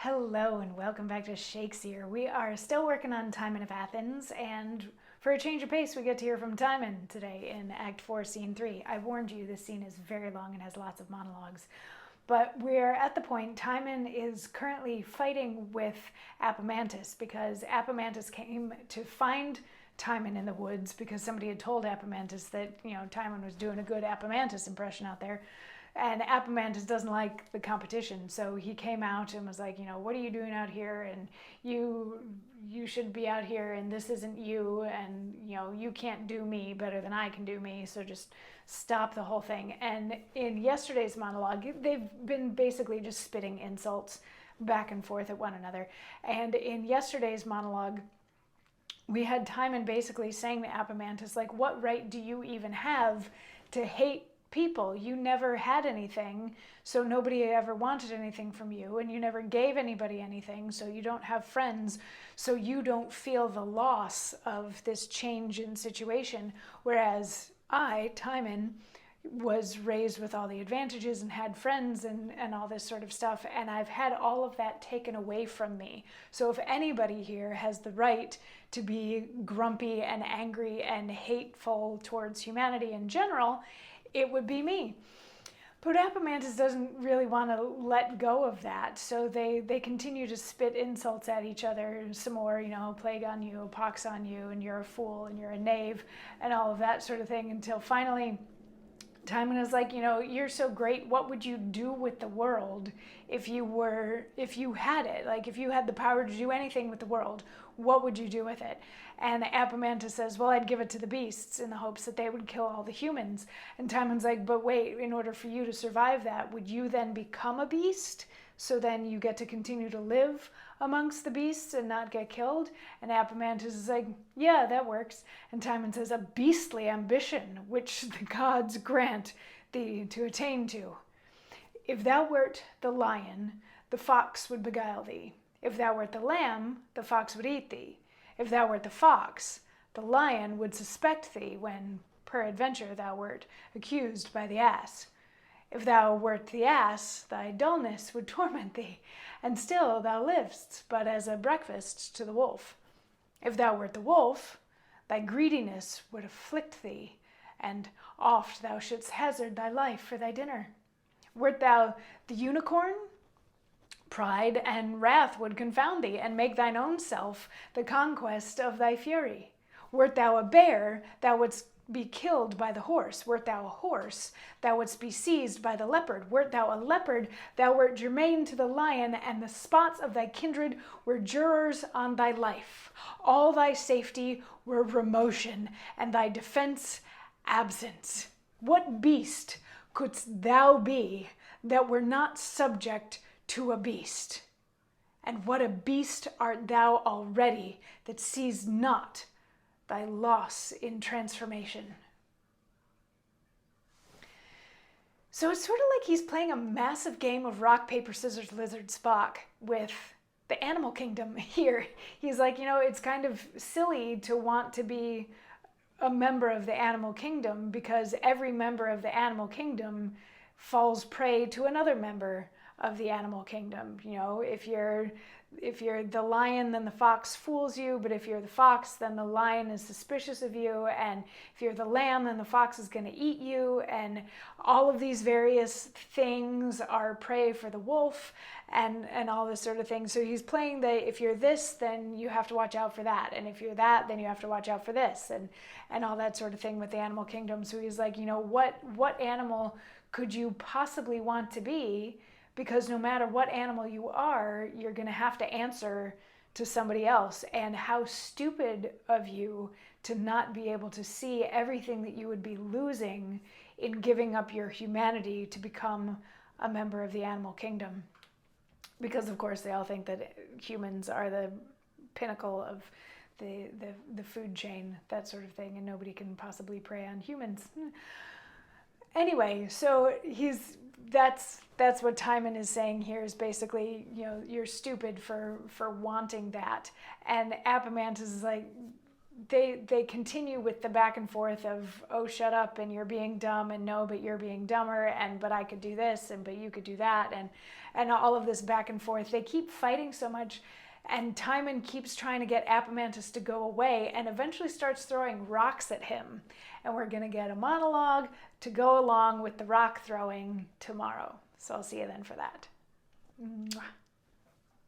Hello and welcome back to Shakesyear. We are still working on Timon of Athens, and for a change of pace, we get to hear from Timon today in Act 4, Scene 3. I warned you this scene is very long and has lots of monologues. But we're at the point Timon is currently fighting with Apemantus because Apemantus came to find Timon in the woods because somebody had told Apemantus that, Timon was doing a good Apemantus impression out there. And Apemantus doesn't like the competition, so he came out and was like, what are you doing out here? And you should be out here, and this isn't you, and you can't do me better than I can do me, so just stop the whole thing. And in yesterday's monologue, they've been basically just spitting insults back and forth at one another. And in yesterday's monologue, we had Timon basically saying to Apemantus, like, what right do you even have to hate people? You never had anything, so nobody ever wanted anything from you, and you never gave anybody anything, so you don't have friends, so you don't feel the loss of this change in situation. Whereas I, Timon, was raised with all the advantages and had friends and all this sort of stuff, and I've had all of that taken away from me. So if anybody here has the right to be grumpy and angry and hateful towards humanity in general, it would be me. But Apemantus doesn't really want to let go of that, so they continue to spit insults at each other some more, plague on you, pox on you, and you're a fool, and you're a knave, and all of that sort of thing, until finally Timon is like, you're so great, what would you do with the world if you had it? Like, if you had the power to do anything with the world, what would you do with it? And Apemantus says, well, I'd give it to the beasts in the hopes that they would kill all the humans. And Timon's like, but wait, in order for you to survive that, would you then become a beast? So then you get to continue to live amongst the beasts and not get killed? And Apemantus is like, yeah, that works. And Timon says, a beastly ambition, which the gods grant thee to attain to. If thou wert the lion, the fox would beguile thee. If thou wert the lamb, the fox would eat thee. If thou wert the fox, the lion would suspect thee when, peradventure, thou wert accused by the ass. If thou wert the ass, thy dullness would torment thee, and still thou liv'st but as a breakfast to the wolf. If thou wert the wolf, thy greediness would afflict thee, and oft thou shouldst hazard thy life for thy dinner. Wert thou the unicorn, pride and wrath would confound thee, and make thine own self the conquest of thy fury. Wert thou a bear, thou wouldst be killed by the horse. Wert thou a horse, thou wouldst be seized by the leopard. Wert thou a leopard, thou wert germane to the lion, and the spots of thy kindred were jurors on thy life. All thy safety were remotion, and thy defense absence. What beast couldst thou be that were not subject to a beast? And what a beast art thou already that sees not thy loss in transformation. So it's sort of like he's playing a massive game of rock, paper, scissors, lizard, Spock with the animal kingdom here. He's like, it's kind of silly to want to be a member of the animal kingdom because every member of the animal kingdom falls prey to another member of the animal kingdom. If you're the lion, then the fox fools you, but if you're the fox, then the lion is suspicious of you, and if you're the lamb, then the fox is going to eat you, and all of these various things are prey for the wolf, and all this sort of thing. So he's playing the, if you're this, then you have to watch out for that, and if you're that, then you have to watch out for this, and all that sort of thing with the animal kingdom. So he's like, what animal could you possibly want to be? Because no matter what animal you are, you're going to have to answer to somebody else. And how stupid of you to not be able to see everything that you would be losing in giving up your humanity to become a member of the animal kingdom. Because, of course, they all think that humans are the pinnacle of the food chain, that sort of thing, and nobody can possibly prey on humans. Anyway, so that's what Timon is saying here, is basically, you're stupid for wanting that. And Apemantus is like, they continue with the back and forth of, oh, shut up, and you're being dumb, and no, but you're being dumber, and but I could do this, and but you could do that, and all of this back and forth. They keep fighting so much, and Timon keeps trying to get Apemantus to go away, and eventually starts throwing rocks at him. And we're going to get a monologue to go along with the rock throwing tomorrow. So I'll see you then for that. Mwah.